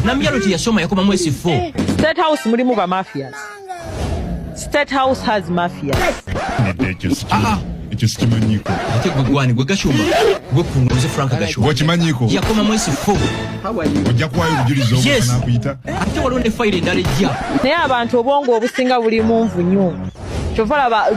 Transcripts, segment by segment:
Namyalo tiyasoma yakoma mwezi 4. State House mulimu ba mafias. State House has mafias. Ekyo sikimanyiko. Ate gwe gwani gwe Gashumba gwe kunguze Frank Gashumba. Wakimanyiko. Yakoma mwezi 4. Ojja kuwayo obujulizi obwo nakuyita. Ate waliwo ne fayiro endala ejja. Naye abantu obwongo obusinga buli mu nvunyu. Kyova laba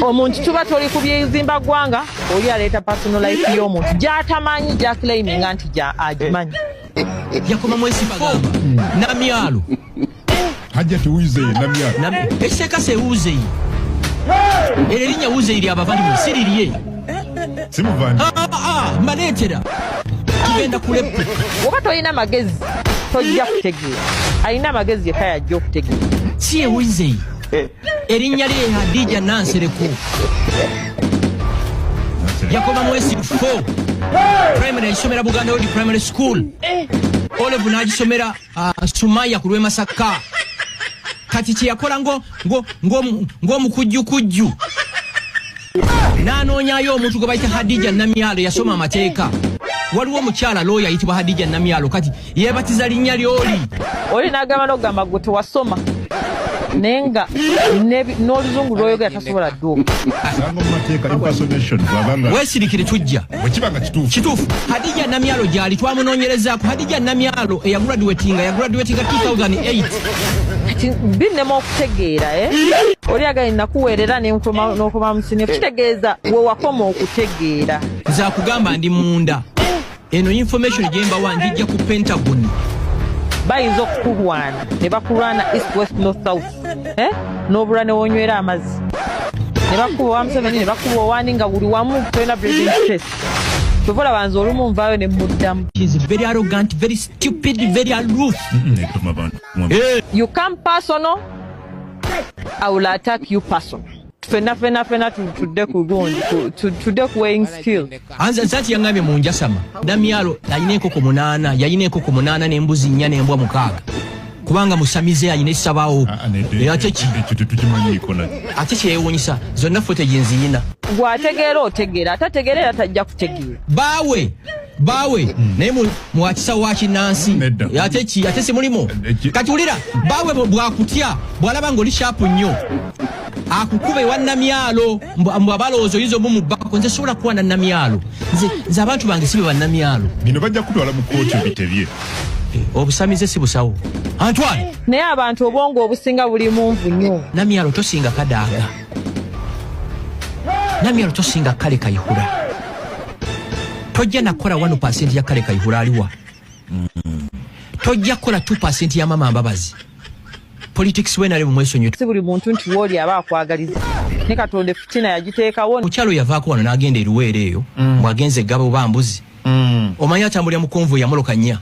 omuntu tuba toli ku byezimba ggwanga oli aleeta personal life y'omuntu gy'atamanyi gy'aclaiminga nti agimanyi. Yakoma mwezi bagamba. Namyalo. Hajja tuwuze Namyalo. Ekiteeka se wuze. Erinnya wuze iri abavandimwe siririye. Simuvandi. Maleetera. Tugenda kulepu. Oba toyina magezi tojja kutegeera. Alina amagezi yekka yajja okutegeera. Si ewuze. Erinnya lye Hadija Nansereko. Yakoma mwezi 4. Primary isomera Buganda Road Primary School. Olevu n'agisomera Sumaya ku Lwemasaka. Kati kye yakola ng'omukujjukujju. N'anoonyayo omuntu gwe bayita Hadija Namyalo yasoma amateeka. Waliwo omukyala looya ayitibwa Hadija Namyalo kati yeebatiza linnya ly'oli. Oli n'agamba n'okugamba gwe tewasoma. Nenga n'oluzungu lw'oyogera tasobola dduuka. Weesirikire tujja. Bwekibanga kituufu. Hadija Namyalo gyali twamunoonyerezaako. Hadija Namyalo eyagraduatinga 2008. Kati binnema okutegeera oli agaye nakuweerera n'okoma musine kitegeeza we wakoma okutegeera. Nze akugamba ndi munda. Eno information gye mbawa njijja ku Pentagon. Bayinza okukulwana ne bakulwana east west north south n'obula ne wonywera amazzi ne bakuba wa Museveni ne bakuba owani nga buli wamu tolina breathing stress. Tovola banza olumu nvaayo ne muddamu. He is very arrogant, very stupid, very aloof. You come personal, I will attack you personal. Fena tudde ku gundi tudde ku weighing skill. Anza zati yangambye mu njasama. Namyalo yalina enkoko 8, yalina enkoko 8 n'embuzi 4 n'embwa 6. Kubanga musamize ayina essabaawo. Ate kyewuunyisa zonna footage nziyina. Gwategeera otegeera atategeera tajja kutegeera. Bawe naye mwakisa wa kinnansi ate si mulimu kati wulira bawe bwakutya bwalaba ng'oli shaapu nnyo akukuba ewa Namyalo abalowooza oyinza omu mu bbako nze sobola kuba na Namyalo nze abantu bange si be bannamyalo bino bajja kutwala mu kooti bitebye obusamize si busawo Antoine naye abantu obwongo obusinga buli mu nvunyu. Namyalo tosinga kadaaga Namyalo tosinga kale kayihura tojja nakola 1% ya kale kayihura aliwa tojja kola 2% ya mama Mbabazi. Politics wenale mumwesonyo si buli muntu nti woli aba akwagaliza ne Katonda fitina yagiteekawo. Mukyalo yavaako wano n'agenda eruweero eyo mwagenze gabo bambuzi omanyi atambulira mu konvo yamoloka nnya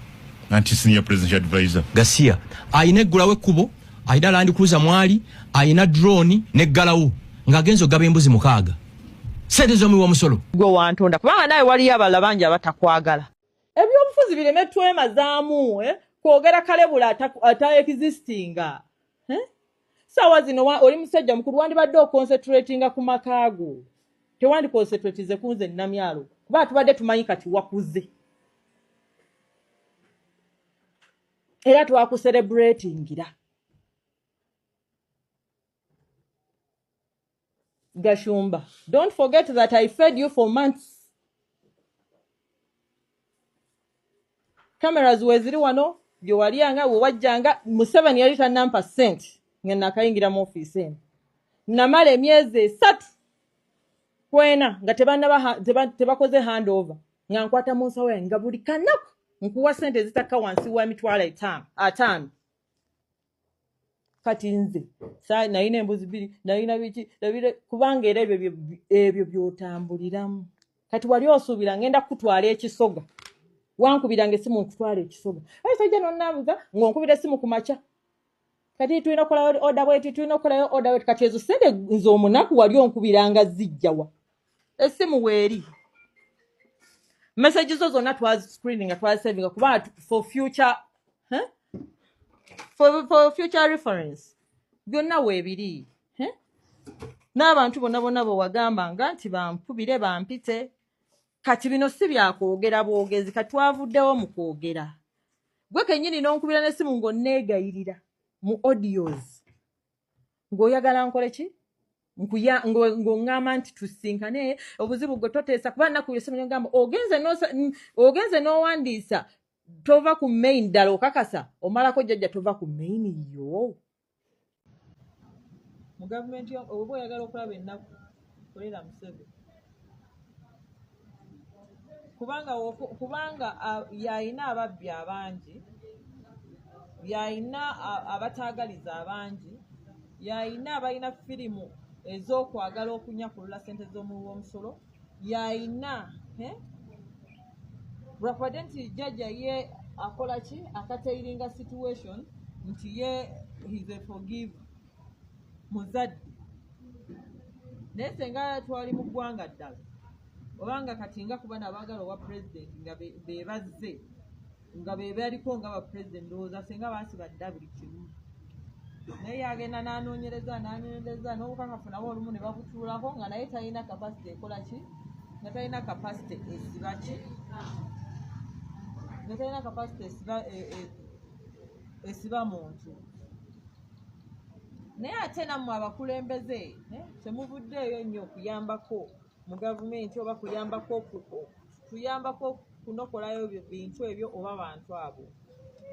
anti senior presidential advisor Gasia ayina eggulawo ekkubo ayina Land Cruiser mwali ayina drone n'eggalawo ng'agenze ogaba embuzi 6 sente z'omuwi w'omusolo gwe wantonda kubanga nawe waliyo abala bangi abatakwagala. Ebyobufuzi bireme twemazaamu kwogera kale bula ata existinga sawa zino oli musajja mukulu wandibadde oconcentratinga ku makaago tewandi concentratize kunze Namyalo kuba tubadde tumanyi kati wakuze era twakucelebratingira. Gashumba, don't forget that I fed you for months. Cameras weziri wano byo waliyanga wajjanga Museveni yali tanna %. Ngena kayingira mu office eno. Namala emyezi 3 kwena nga tebakoze handover. Nga nkwata mu nsawo yange nga buli kanaku nkuwa sente zitaka wansi wa mitwala 5. Kati nze saa nalina embuzi 2 nalina biki nabire kubanga era ebyo byotambuliramu. Kati wali osuubira ngenda kutwala ekisoga wankubiranga essimu nkutwala ekisoga sajja nonnabuza ng'onkubira essimu ku makya kati tulina okolayo order bweti tulina okolayo order bweti kati ezo sente nze omunaku wali onkubiranga zijjawa essimu weeri messages zonna screening twazisavinga kuba for future for future reference byonna weebiri n'abantu bonna bwewagambanga nti bampubire bampite kati bino si byakwogera bwogezi kati twavuddewo mu kwogera gwe kenyini n'onkubira n'essimu ng'onneegayirira mu audios ng'oyagala nkole ki ng'oŋŋamba nti tusinkane obuzibu gwe toteesa kuba nnaku yosimu ngamba ogenze n'owandiisa tova ku main ddala okakasa omalako jjajja tova ku main yo mu gavumenti oba oyagala okulaba ennaku kolera Museveni kubanga yayina ababbi abangi yayina abataagaliza abangi yayina abalina firimu ez'okwagala okunyakulula ssente z'omuw'omusolo yayina lwakubadde nti jjajja ye akola ki akateiringa situation nti ye he's a forgive muzadde naye senga twali mu ggwanga ddala obanga kati nga kuba nabaagala owa pulezidenti nga bebazze nga bebaliko nga bapulezidenti ndowooza senga baasiba dda buli kimu naye yagenda n'anoonyereza n'obukakafu nabo olumu ne babutuulako nga naye talina kapasite ekola ki nga talina kapasite esiba ki nga talina kapasite esiba muntu naye ate nammwe abakulembeze temuvuddeeyo nnyo okuyambako mu gavumenti oba kuyambako kunokolayo bintu ebyo oba bantu abo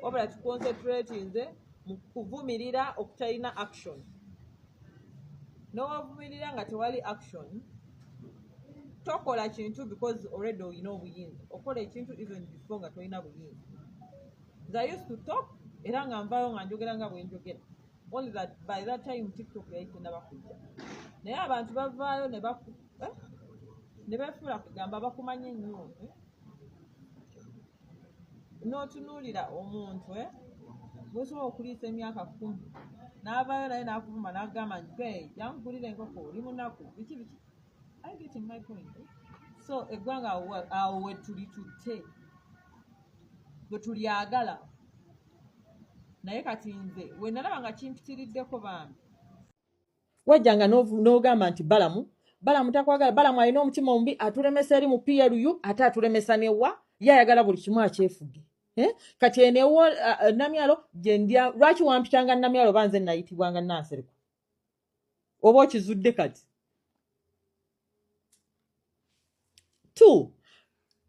wabula tuconcentratinze mu kuvumirira okutalina action n'owavumirira nga tewali action tokola kintu because already olina obuyinza okola ekintu even before nga tolina buyinza I used to talk era nga nvaayo nga njogera nga bwe njogera only that by that time TikTok yayitenda bakujja naye abantu bavaayo ne beefuula kugamba bakumanye ennyo n'otunuulira omuntu bw'osobola okuliisa emyaka 10 n'avaayo naye n'akuvuma n'agamba nti yankugulira enkoko oli munaku biki I getting my point so eggwanga awo we tuli tutte bwe tulyagala naye kati nze we nalaba nga kimpitiriddeko bambi wajjanga n'ogamba nti balamu takwagala balamu alina omutima omubi atulemesa eri mu PRU ate atulemesa newa yayagala buli kimu akyefuge kati enewo namyalo gyendya lwaki wampitanga namyalo banze nayitibwanga Nansereko oba okizudde kati 2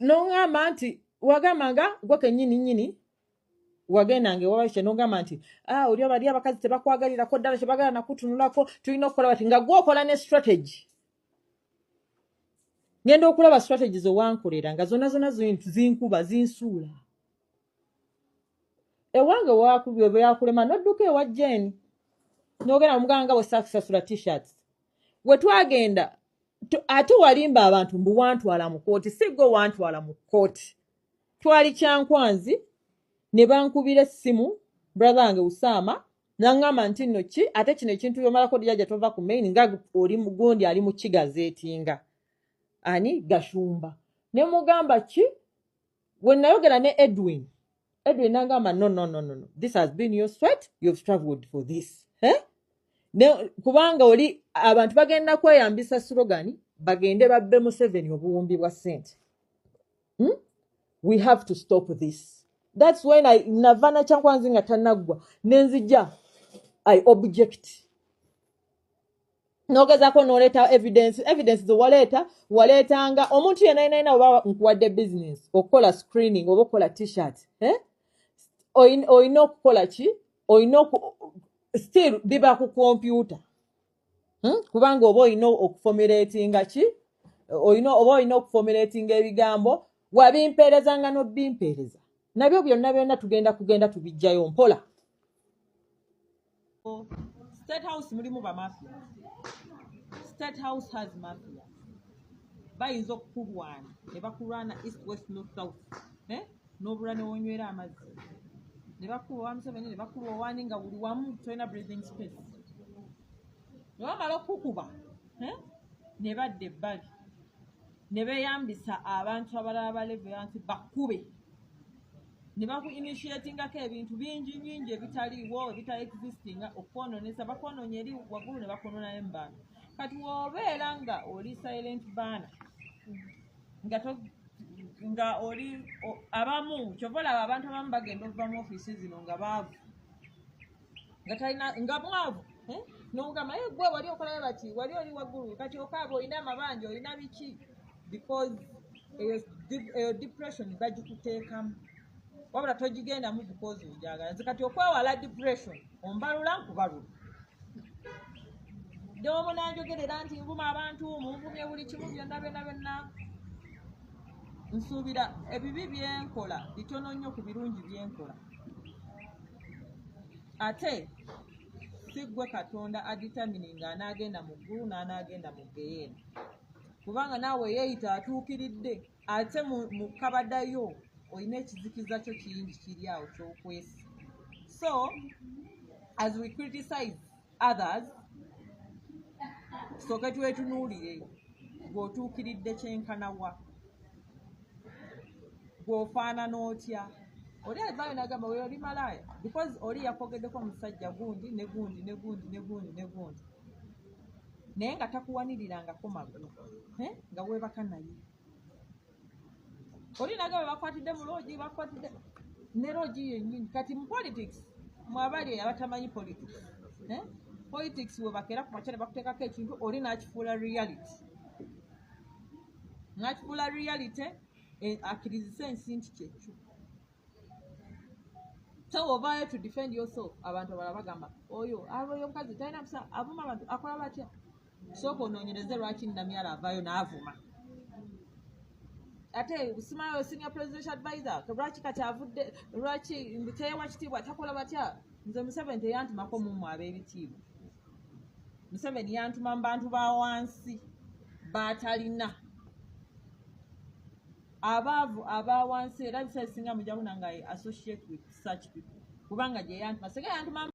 n'ongamba nti wagambanga gwe kennyini wagendanga ewabakye n'ogamba nti oli abali abakazi tebakwagalirako ddala tebagala nakutunulako tulina okukola bati nga gwokola ne strategy ngenda okulaba strategies owankolera nga zonna zinkuba zinsuula ewange byakulema n'odduka ewa Jane n'ogenda omuganga bwe sakusasula t-shirts we twagenda ate walimba abantu mbu wantwala mu kooti si gwe wantwala mu kooti twali Kyankwanzi ne bankubira essimu brother wange Usama n'angamba nti nno ki ate kino ekintu byomalako jjajja tova ku main nga oli mugundi ali mu kigazeetinga ani Gashumba ne mugamba ki we nayogera ne Edwin n'agamba no this has been your sweat you've struggled for this kubanga oli abantu bagenda kweyambisa slogan bagende babbe Museveni obuwumbi bwa ssente we have to stop this that's when navana Kyankwanzi nga tanaggwa nenzija I object nogezako noleta evidence waletanga omuntu yenna oba nkuwadde business okola screening oba okola t-shirt oyina okukola ki oyina still biba ku computer kubanga oba oyina okuformulatinga ki oba oyina okuformulatinga ebigambo wabimpeerezanga n'obimpeereza nabyo byonna tugenda tubijjayo mpola State House mulimu ba mafia State House has mafia bayinza okukulwana ne bakulwana east west north south n'obula ne wonywera amazzi ne bakuba wa Museveni ne bakuba wani nga buli wamu tolina breathing space ne bamala okukuba ne badda ebbali ne beeyambisa abantu abalala baleve nti bakube ne baku-initiatingako ebintu bingi ebitaliiwo ebitali existinga okwonoonesa bakwonoonye eri waggulu ne bakwonoona ne mu bantu kati wobeera nga oli silent baana nga nga oli abamu kyovola abantu abamu bagenda ova mu ofiisi zino nga baavu nga talina nga mwavu n'ogamba gwe wali okolayo bati wali oli waggulu kati okaaba olina amabanja olina biki because eyo depression bagikuteekamu wabula togigendamu because ojagala nze kati okwewala depression ombalula nkubalula ndomu nanjogerera nti nvuma abantu munvumye buli kimu byonna byonna nsuubira ebibi byenkola bitono nnyo ku birungi byenkola ate si ggwe Katonda aditamininga anaagenda mu ggulu n'anaagenda mu geyeena kubanga naawe yeeyita atuukiridde ate mu kabadayo olina ekizikiza kyo kingi kiri awo ky'okwesa. So as we criticize others soke twetunuulire gw'otuukiridde kyenkanawa gw'ofaanana otya oli alivaayo n'agamba we oli malaaya because oli yakogeddeko omusajja gundi ne gundi ne gundi ne gundi ne gundi naye nga takuwanirirangako magulu nga weebaka naye oli n'agamba bakwatidde mu loogi bakwatidde ne loogi yennyini kati mu politics mwabali eyo abatamanyi politics politics we bakeera ku makya ne bakuteekako ekintu oli n'akifuula reality akkirizisa ensi nti kyekyo so ovaayo to defend yourself abantu abalala bagamba oyo aboyo omukazi talina musa avuma abantu akola batya sooka onoonyereze lwaki Namyala avaayo n'avuma ate busimayo senior presidential advisor lwaki kati avudde lwaki mbiteewa kitiibwa takola batya nze Museveni teyantumako mumu ab'ebitiibwa Museveni yantuma mu bantu ba wansi batalina abaavu abawansi era biseesinga mujja kunanga associate with such people kubanga gye yantuma sega yantuma